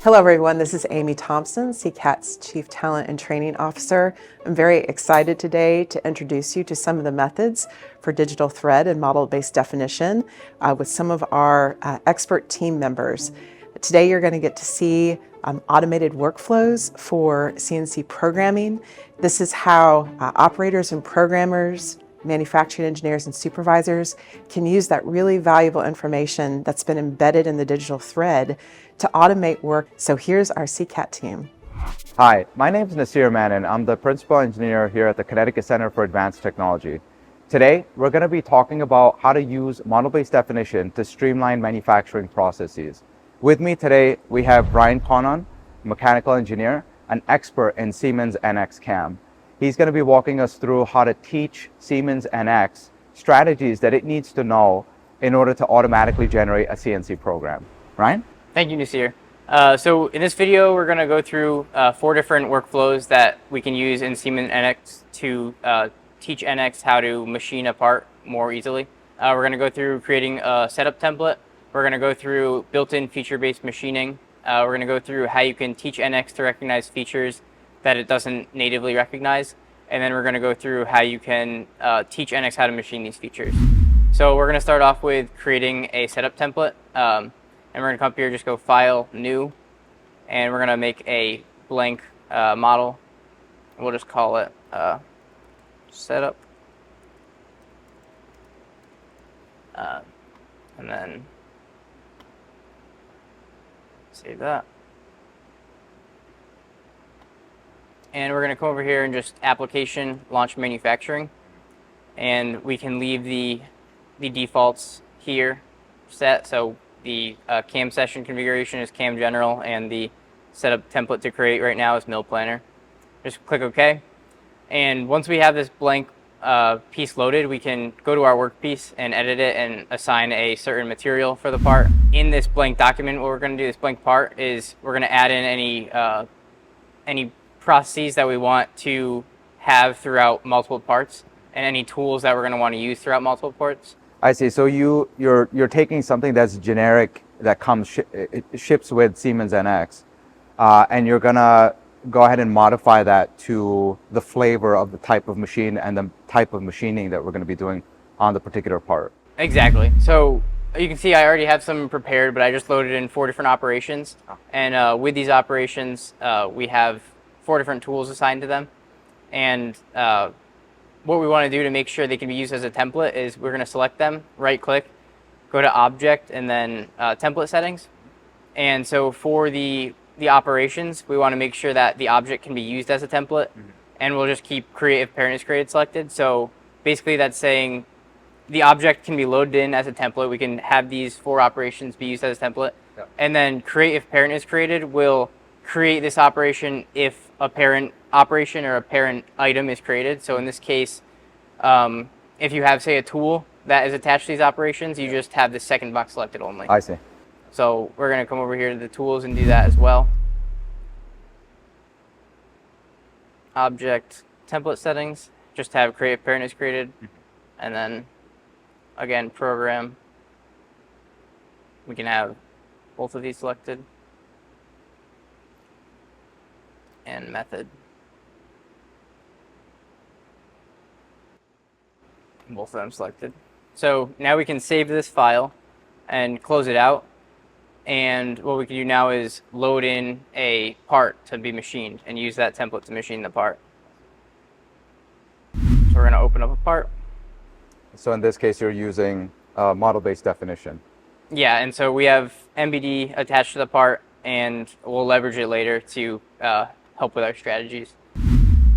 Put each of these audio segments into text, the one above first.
Hello everyone, this is Amy Thompson, CCAT's Chief Talent and Training Officer. I'm very excited today to introduce you to some of the methods for digital thread and model-based definition with some of our expert team members. Today you're going to get to see automated workflows for CNC programming. This is how operators and programmers, manufacturing engineers and supervisors can use that really valuable information that's been embedded in the digital thread to automate work. So here's our CCAT team. Hi, my name is Nasir Mannan. I'm the principal engineer here at the Connecticut Center for Advanced Technology. Today, we're going to be talking about how to use model-based definition to streamline manufacturing processes. With me today, we have Brian Connon, mechanical engineer, an expert in Siemens NX CAM. He's going to be walking us through how to teach Siemens NX strategies that it needs to know in order to automatically generate a CNC program. Ryan? Thank you, Nasir. So in this video, we're going to go through 4 different workflows that we can use in Siemens NX to teach NX how to machine a part more easily. We're going to go through creating a setup template. We're going to go through built-in feature-based machining. We're going to go through how you can teach NX to recognize features that it doesn't natively recognize. And then we're going to go through how you can teach NX how to machine these features. So we're going to start off with creating a setup template. And we're going to come up here, just go File, New, and we're going to make a blank model. We'll just call it Setup. And then save that. And we're going to come over here and just Application, Launch Manufacturing. And we can leave the defaults here set. So the CAM session configuration is CAM General, and the setup template to create right now is Mill Planner. Just click OK. And once we have this blank piece loaded, we can go to our workpiece and edit it and assign a certain material for the part. In this blank document, what we're going to do, this blank part, is we're going to add in any processes that we want to have throughout multiple parts, and any tools that we're going to want to use throughout multiple parts. I see. So you're taking something that's generic that ships with Siemens NX, and you're gonna go ahead and modify that to the flavor of the type of machine and the type of machining that we're going to be doing on the particular part. Exactly. So you can see I already have some prepared, but I just loaded in 4 different operations, and with these operations, we have 4 different tools assigned to them, and what we want to do to make sure they can be used as a template is we're going to select them, right click, go to object, and then template settings. And so for the operations, we want to make sure that the object can be used as a template, and we'll just keep create if parent is created selected. So basically that's saying the object can be loaded in as a template. We can have these 4 operations be used as a template. Yep. And then create if parent is created will create this operation if a parent operation or a parent item is created. So in this case, if you have, say, a tool that is attached to these operations, you just have the second box selected only. I see. So we're going to come over here to the tools and do that as well. Object, template settings, just have create if parent is created. And then, again, program. We can have both of these selected. And method. Both of them selected. So now we can save this file and close it out. And what we can do now is load in a part to be machined and use that template to machine the part. So we're going to open up a part. So in this case, you're using model-based definition. Yeah, and so we have MBD attached to the part, and we'll leverage it later to help with our strategies.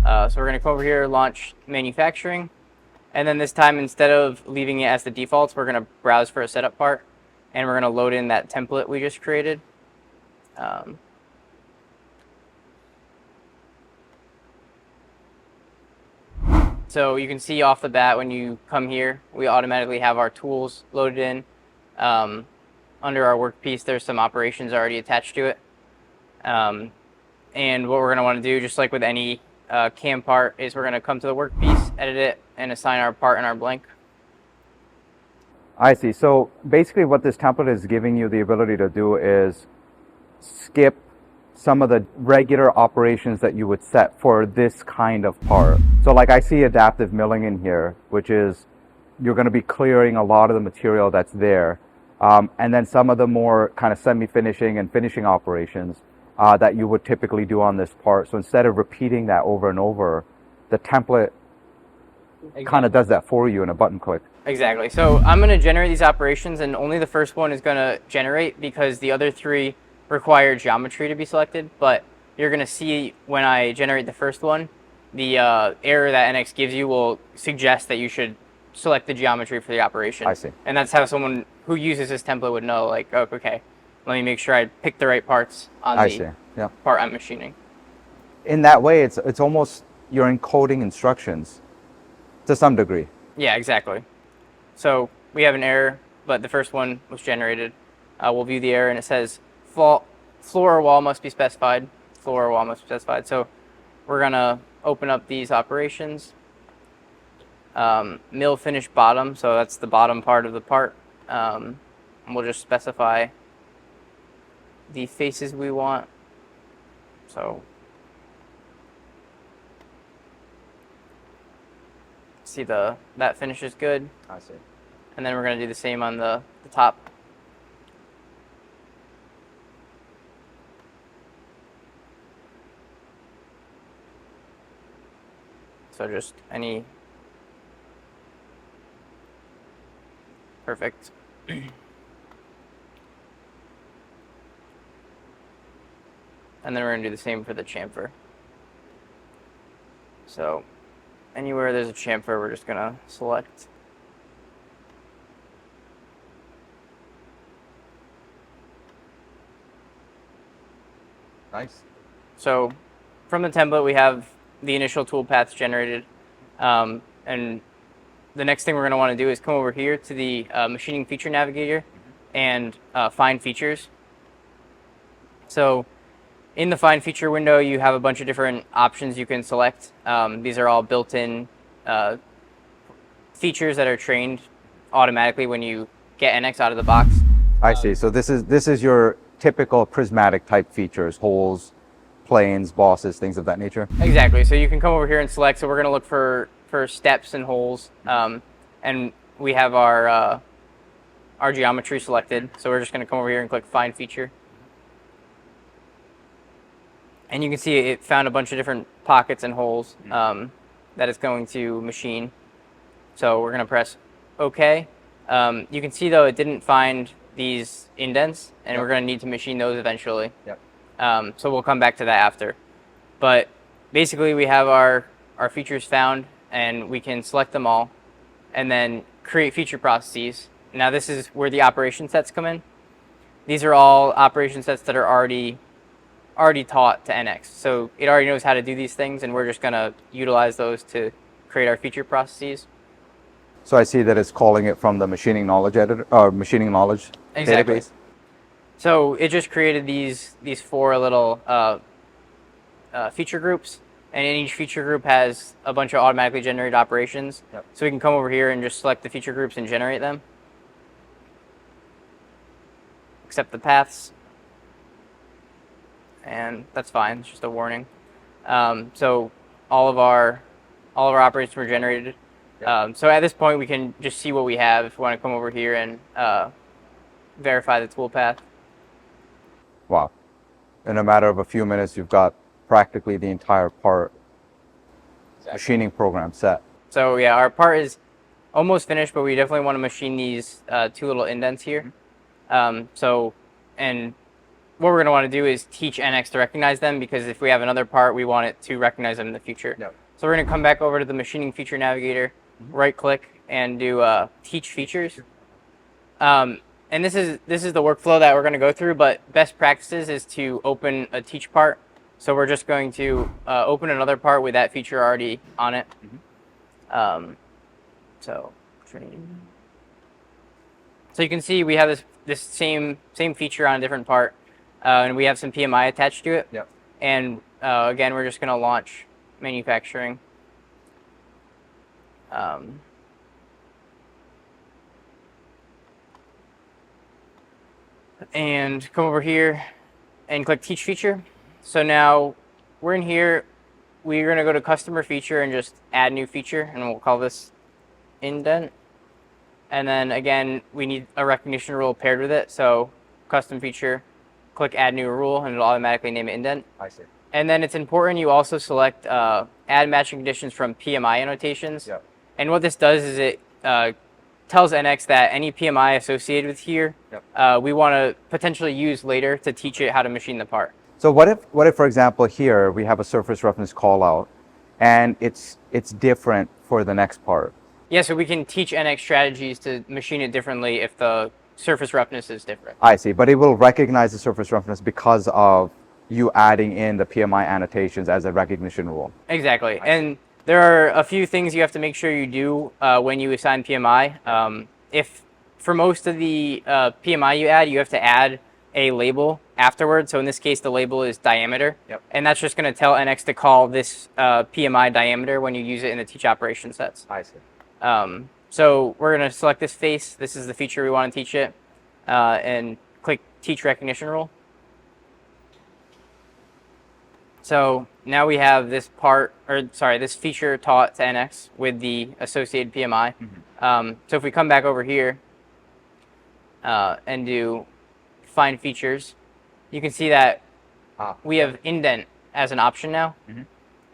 So we're going to come over here, launch manufacturing, and then this time, instead of leaving it as the defaults, we're going to browse for a setup part, and we're going to load in that template we just created. So you can see off the bat when you come here, we automatically have our tools loaded in. Under our workpiece, there's some operations already attached to it. And what we're going to want to do, just like with any CAM part, is we're going to come to the workpiece, edit it, and assign our part in our blank. I see. So basically what this template is giving you the ability to do is skip some of the regular operations that you would set for this kind of part. So like I see adaptive milling in here, which is you're going to be clearing a lot of the material that's there. And then some of the more kind of semi-finishing and finishing operations that you would typically do on this part. So instead of repeating that over and over, the template kind of does that for you in a button click. Exactly. So I'm going to generate these operations, and only the first one is going to generate because the other three require geometry to be selected. But you're going to see when I generate the first one, the error that NX gives you will suggest that you should select the geometry for the operation. I see. And that's how someone who uses this template would know, like, oh, okay, let me make sure I pick the right parts on the part I'm machining. In that way, it's almost you're encoding instructions to some degree. Yeah, exactly. So we have an error, but the first one was generated. We'll view the error, and it says floor or wall must be specified. Floor or wall must be specified. So we're going to open up these operations. Mill finish bottom, so that's the bottom part of the part. And we'll just specify the faces we want. So see that finish is good. I see. And then we're going to do the same on the top. So just any. Perfect. And then we're going to do the same for the chamfer. So anywhere there's a chamfer, we're just going to select. Nice. So from the template, we have the initial tool paths generated. And the next thing we're going to want to do is come over here to the machining feature navigator and find features. So in the find feature window, you have a bunch of different options you can select. These are all built-in features that are trained automatically when you get NX out of the box. I see. So this is your typical prismatic type features, holes, planes, bosses, things of that nature. Exactly. So you can come over here and select. So we're going to look for steps and holes, and we have our geometry selected. So we're just going to come over here and click Find Feature, and you can see it found a bunch of different pockets and holes that it's going to machine. So we're going to press OK. You can see though it didn't find these indents, and we're going to need to machine those eventually. So we'll come back to that after. But basically we have our features found, and we can select them all and then create feature processes. Now this is where the operation sets come in. These are all operation sets that are already taught to NX. So it already knows how to do these things, and we're just going to utilize those to create our feature processes. So I see that it's calling it from the machining knowledge editor or machining knowledge database. So it just created these four little feature groups, and each feature group has a bunch of automatically generated operations. So we can come over here and just select the feature groups and generate them. Accept the paths, and that's fine. It's just a warning. So all of our operations were generated. So at this point, we can just see what we have if we want to come over here and verify the toolpath. Wow. In a matter of a few minutes, you've got practically the entire part machining program set. So yeah, our part is almost finished, but we definitely want to machine these two little indents here. And what we're going to want to do is teach NX to recognize them, because if we have another part, we want it to recognize them in the future. So we're going to come back over to the machining feature navigator, right click, and do teach features. And this is the workflow that we're going to go through, but best practices is to open a teach part. So we're just going to open another part with that feature already on it. So you can see we have this same feature on a different part, and we have some PMI attached to it. And again, we're just going to launch manufacturing. And come over here and click Teach Feature. So now we're in here. We're going to go to customer feature and just add new feature, and we'll call this indent. And then again, we need a recognition rule paired with it. So custom feature, click add new rule, and it'll automatically name it indent. I see. And then it's important you also select add matching conditions from PMI annotations. Yep. And what this does is it tells NX that any PMI associated with here, Yep. we want to potentially use later to teach it how to machine the part. So what if, for example, here we have a surface roughness call out, and it's different for the next part? Yeah, so we can teach NX strategies to machine it differently if the surface roughness is different. I see, but it will recognize the surface roughness because of you adding in the PMI annotations as a recognition rule. Exactly, and there are a few things you have to make sure you do when you assign PMI. If for most of the PMI you add, you have to add a label afterward. So in this case, the label is diameter. Yep. And that's just going to tell NX to call this PMI diameter when you use it in the teach operation sets. I see. So we're going to select this face. This is the feature we want to teach it. And click teach recognition rule. So now we have this this feature taught to NX with the associated PMI. Mm-hmm. So if we come back over here and do find features, you can see that we have indent as an option now. Mm-hmm.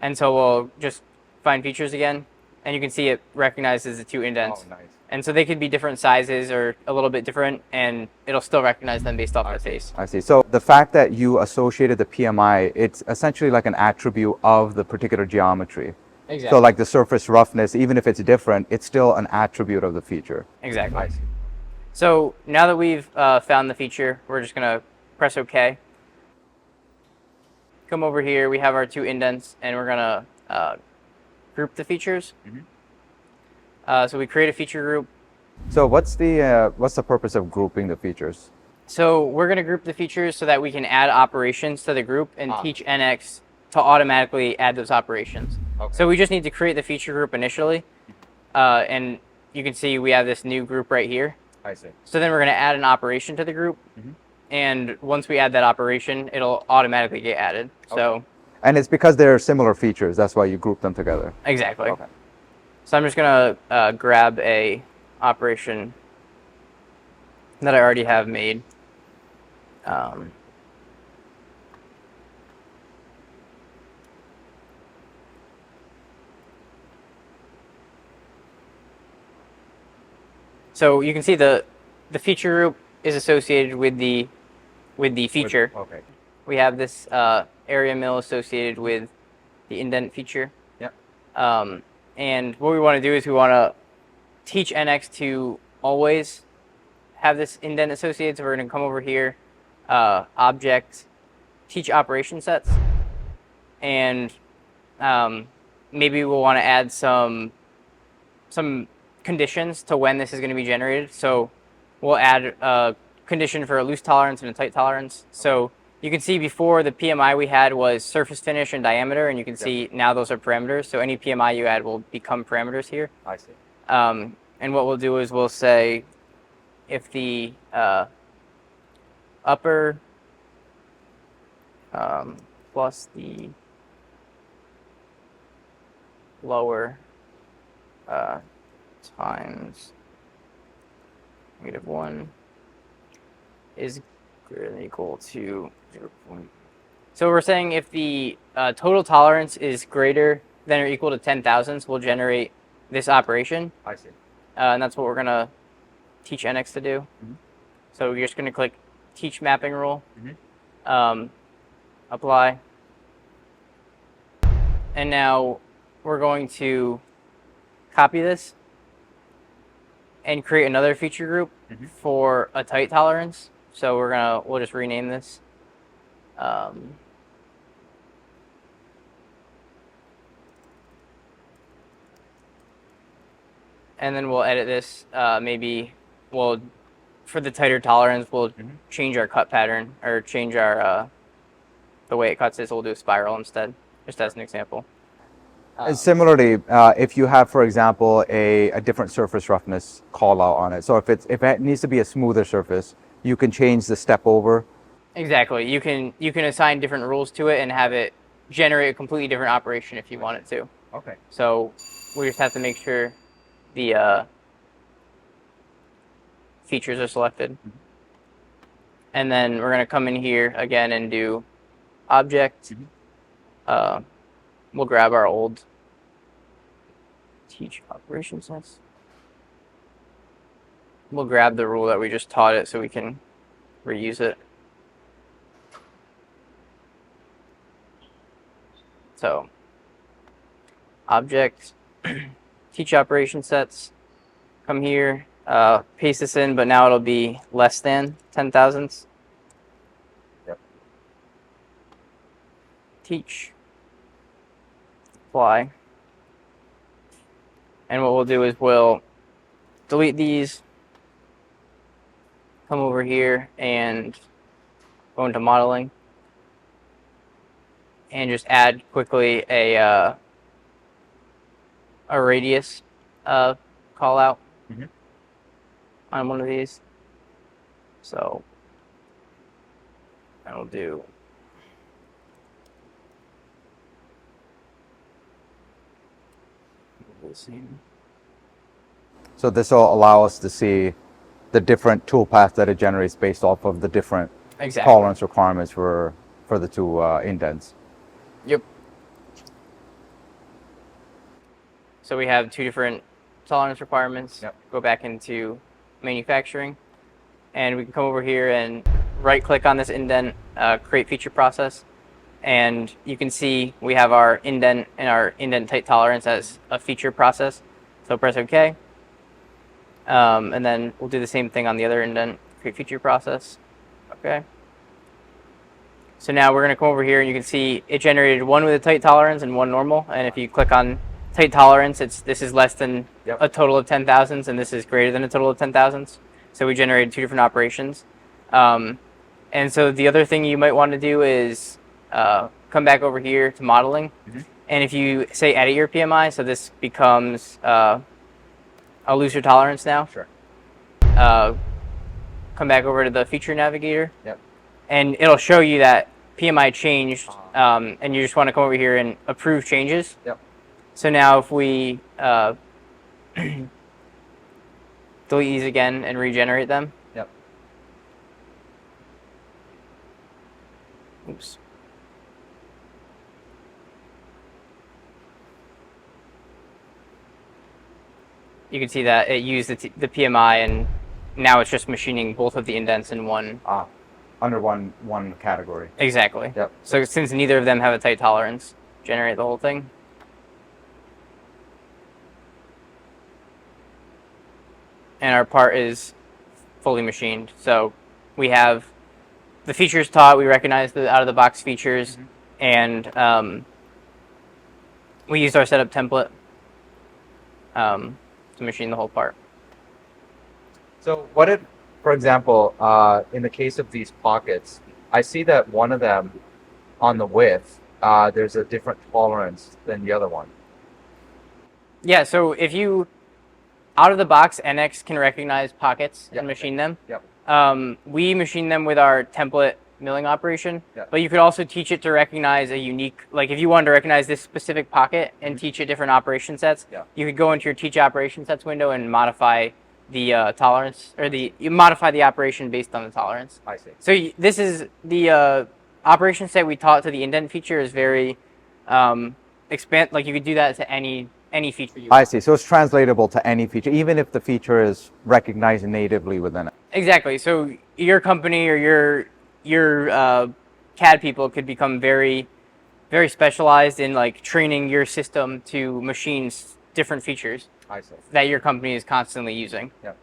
And so we'll just find features again, and you can see it recognizes the two indents. Oh, nice. And so they could be different sizes or a little bit different, and it'll still recognize them based off the face. I see. So the fact that you associated the PMI, it's essentially like an attribute of the particular geometry. Exactly. So like the surface roughness, even if it's different, it's still an attribute of the feature. Exactly. I see. So now that we've found the feature, we're just going to press OK. Come over here, we have our two indents, and we're going to group the features. Mm-hmm. So we create a feature group. So what's the purpose of grouping the features? So we're going to group the features so that we can add operations to the group and teach NX to automatically add those operations. Okay. So we just need to create the feature group initially, and you can see we have this new group right here. I see. So then we're going to add an operation to the group, mm-hmm. and once we add that operation, it'll automatically get added. Okay. So. And it's because they're similar features, that's why you group them together. Exactly. Okay. So I'm just going to grab a operation that I already have made. So you can see the feature group is associated with the feature. Okay. We have this area mill associated with the indent feature. Yep. And what we want to do is we want to teach NX to always have this indent associated. So we're going to come over here, object, teach operation sets, and maybe we'll want to add some conditions to when this is going to be generated. So we'll add a condition for a loose tolerance and a tight tolerance. So you can see before the PMI we had was surface finish and diameter, and you can see now those are parameters. So any PMI you add will become parameters here. I see. And what we'll do is we'll say if the upper plus the lower times -1 is greater than or equal to 0. So we're saying if the total tolerance is greater than or equal to 10 thousandths, we'll generate this operation. I see. And that's what we're going to teach NX to do. Mm-hmm. So you're just going to click teach mapping rule, mm-hmm. Apply. And now we're going to copy this and create another feature group, mm-hmm. for a tight tolerance. So we'll just rename this. And then we'll edit this. Maybe for the tighter tolerance, we'll mm-hmm. change our cut pattern or change our the way it cuts this. We'll do a spiral instead, just as an example. And similarly, if you have, for example, a different surface roughness call out on it. So if it needs to be a smoother surface, you can change the step over Exactly. You can assign different rules to it and have it generate a completely different operation if you want it to. Okay. So we just have to make sure the features are selected. And then we're going to come in here again and do object. We'll grab our old teach operation sets. We'll grab the rule that we just taught it so we can reuse it. So object, teach operation sets, come here, paste this in, but now it'll be less than 10 thousandths. Yep. Teach, apply. And what we'll do is we'll delete these, come over here and go into modeling, and just add quickly a radius call out on one of these. So I'll do the same. So this will allow us to see the different toolpaths that it generates based off of the different tolerance requirements for the two indents. Yep. So we have two different tolerance requirements. Yep. Go back into manufacturing, and we can come over here and right click on this indent, create feature process, and you can see we have our indent and our indent tight tolerance as a feature process. So press OK. And then we'll do the same thing on the other indent, create feature process. Okay. So now we're going to come over here and you can see it generated one with a tight tolerance and one normal. And if you click on tight tolerance, this is less than a total of 10 thousandths, and this is greater than a total of 10 thousandths. So we generated two different operations. And so the other thing you might want to do is come back over here to modeling. And if you say edit your PMI, so this becomes a looser tolerance now. Sure. Come back over to the feature navigator. Yep. And it'll show you that PMI changed, and you just want to come over here and approve changes. Yep. So now if we delete these again and regenerate them. Yep. Oops. You can see that it used the PMI, and now it's just machining both of the indents in one. Under one category. Exactly. Yep. So since neither of them have a tight tolerance, generate the whole thing. And our part is fully machined. So we have the features taught, we recognize the out-of-the-box features, and we used our setup template to machine the whole part. So what if, for example, in the case of these pockets, I see that one of them on the width, there's a different tolerance than the other one. Yeah, so if you, out of the box, NX can recognize pockets and machine them. Yep. We machine them with our template milling operation, but you could also teach it to recognize a unique, like if you wanted to recognize this specific pocket and teach it different operation sets, you could go into your teach operation sets window and modify the tolerance, or you modify the operation based on the tolerance. I see. So this is the operation set we taught to the indent feature is very like you could do that to any feature you want. I see. So it's translatable to any feature, even if the feature is recognized natively within it. Exactly. So your company or your CAD people could become very, very specialized in like training your system to machine different features. I see. That your company is constantly using. Yep.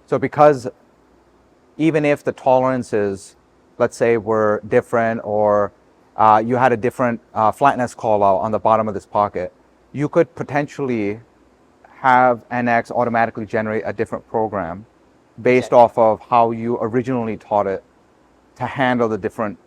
So because even if the tolerances, let's say, were different, or you had a different flatness call out on the bottom of this pocket, you could potentially have NX automatically generate a different program based off of how you originally taught it to handle the different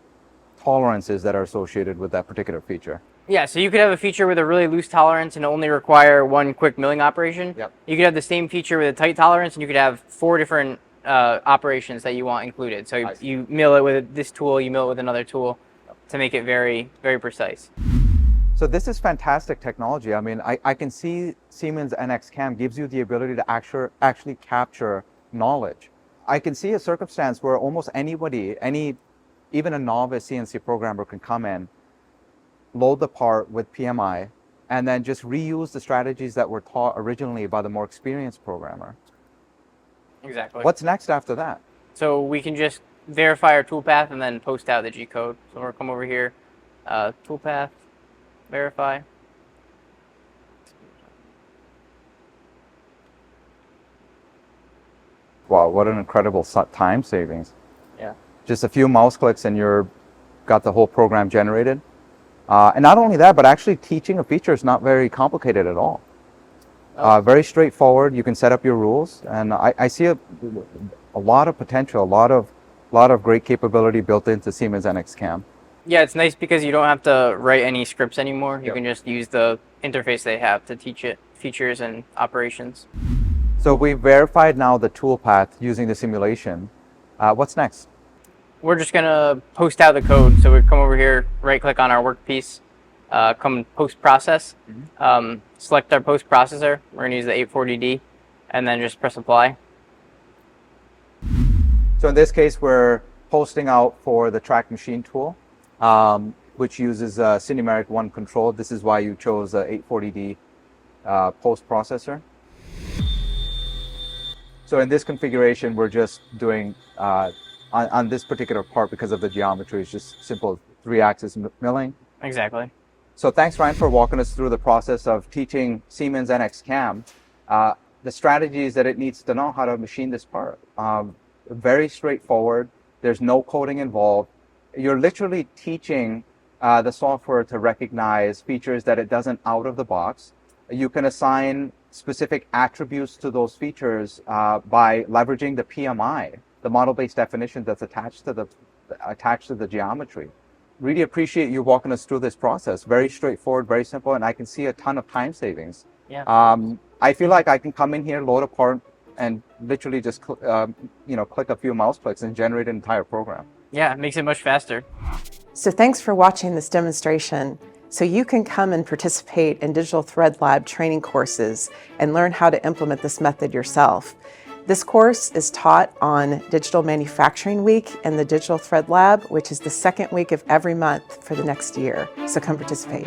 tolerances that are associated with that particular feature. Yeah, so you could have a feature with a really loose tolerance and only require one quick milling operation. Yep. You could have the same feature with a tight tolerance, and you could have 4 different operations that you want included. So you mill it with this tool, you mill it with another tool to make it very, very precise. So this is fantastic technology. I mean, I can see Siemens NX CAM gives you the ability to actually capture knowledge. I can see a circumstance where almost anybody, even a novice CNC programmer can come in, load the part with PMI, and then just reuse the strategies that were taught originally by the more experienced programmer. Exactly. What's next after that? So we can just verify our toolpath and then post out the G-code. So we'll come over here, toolpath, verify. Wow, what an incredible time savings. Yeah. Just a few mouse clicks and you're got the whole program generated. And not only that, but actually teaching a feature is not very complicated at all. Very straightforward. You can set up your rules, and I see a lot of potential, a lot of great capability built into Siemens NX CAM. Yeah, it's nice because you don't have to write any scripts anymore. You can just use the interface they have to teach it features and operations. So we've verified now the toolpath using the simulation. What's next? We're just gonna post out the code. So we come over here, right click on our workpiece, come post process, select our post processor. We're gonna use the 840D, and then just press apply. So in this case, we're posting out for the track machine tool, which uses Cinemeric 1 control. This is why you chose the 840D post processor. So in this configuration, we're just doing, on this particular part, because of the geometry, it's just simple 3-axis milling. Exactly. So thanks, Ryan, for walking us through the process of teaching Siemens NX CAM the strategies that it needs to know how to machine this part. Very straightforward. There's no coding involved. You're literally teaching the software to recognize features that it doesn't out of the box. You can assign specific attributes to those features by leveraging the PMI, the model-based definition that's attached to the geometry. Really appreciate you walking us through this process. Very straightforward, very simple, and I can see a ton of time savings. Yeah. I feel like I can come in here, load a part, and literally just click a few mouse clicks and generate an entire program. Yeah, it makes it much faster. So thanks for watching this demonstration. So you can come and participate in Digital Thread Lab training courses and learn how to implement this method yourself. This course is taught on Digital Manufacturing Week and the Digital Thread Lab, which is the second week of every month for the next year. So come participate.